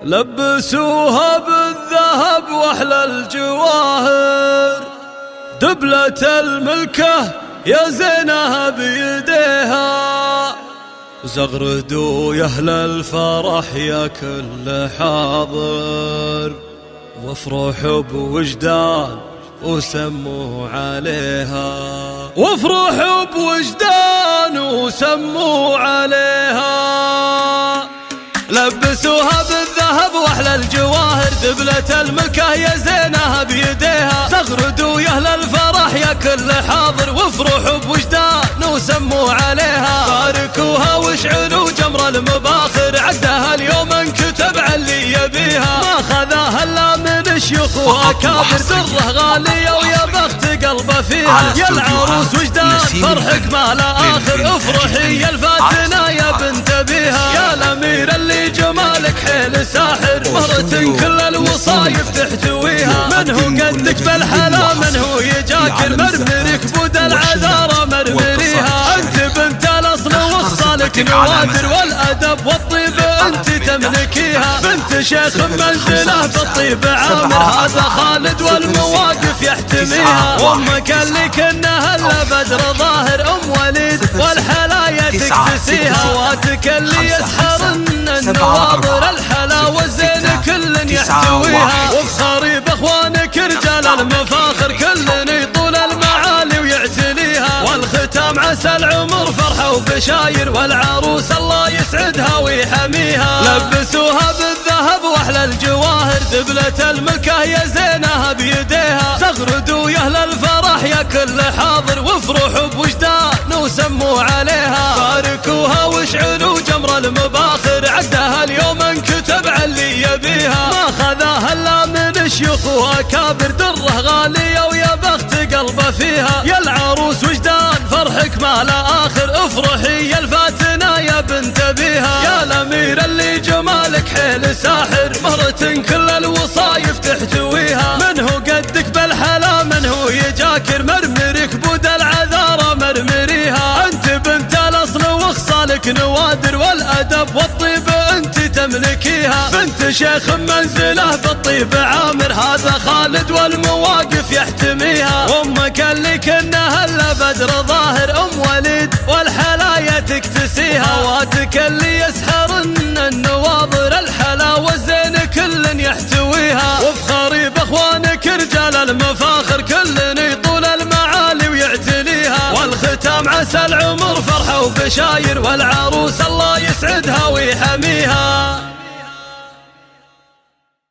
لبسوها بالذهب واحلى الجواهر، دبلة الملكة يا زينها بيديها، زغردوا يا اهل الفرح يا كل حاضر، وافرحوا بوجدان وسموا عليها، وافرحوا بوجدان وسموا عليها. لبسوها بالذهب واحلى الجواهر، دبلة الملكة يا زينها بيديها، زغردوا يا اهل الفرح يا كل حاضر، وافرحوا بوجدان وسموا عليها. باركوها واشعلوا جمر المباخر، عدها اليوم انكتب على اللي يبيها، ما خذاها الا من شيوخ واكابر، سره غاليه ويا بخت قلبه فيها. يا العروس وجدان فرحك ما لا اخر، افرحي يا الفاتنه يا بنت ابيها. يا الامير اللي جمالك حيل ساحر، مرة كل الوصايف تحتويها، من هو قدك بالحلا من هو يجاكر، مرمرك بود العذارى مرمريها. انت بنت الاصل وخصالك نوادر، والادب والطيب انت تملكيها، بنت شيخ منزله بالطيب عامر، هذا خالد والمواقف يحتميها. وامك اللي كنها الا بدر ظاهر، ام وليد والحلايا تكتسيها، واتك اللي يسحر النواظر، الحلاوة الزين كل يحتويها. وافخري باخوانك رجال المفاخر، كل يطول المعالي ويعتليها. والختام عسى العمر فرحة وبشاير، والعروس الله يسعدها ويحميها. لبسوها بالذهب واحلى الجواهر، دبلة الملكة يا زينها بيديها، زغردوا يا اهل الفرح يا كل حاضر، وافرحوا بوجدان وسموا عليها. باركوها واشعلوا جمر المباخر، عدها اليوم انكتب على اللي يبيها، ما خذاها الا من شيوخ واكابر، دره غاليه ويا بخت قلبه فيها. يا العروس وجدان فرحك ما لا اخر، افرحي يا الفاتنه يا بنت ابيها. يا الامير اللي جمالك حيل ساحر، مرة كل الوصايف تحتويها، من هو قدك بالحلا من هو يجاكر، مرمرك بود العذارى مرمريها. انت بنت الاصل وخصالك نوادر، والادب والطيب انت تملكيها، بنت شيخ منزله بالطيب عامر، هذا خالد والمواقف يحتميها. وامك اللي كنها الا بدر ظاهر، ام وليد والحلايا تكتسيها، واتك اللي يسحر النواظر، الحلاوه الزين كل يحتويها. وافخري باخوانك رجال المفاخر، كل يطول المعالي ويعتليها. والختام عسى العمر فرحة وبشاير، والعروس الله يسعدها ويحميها.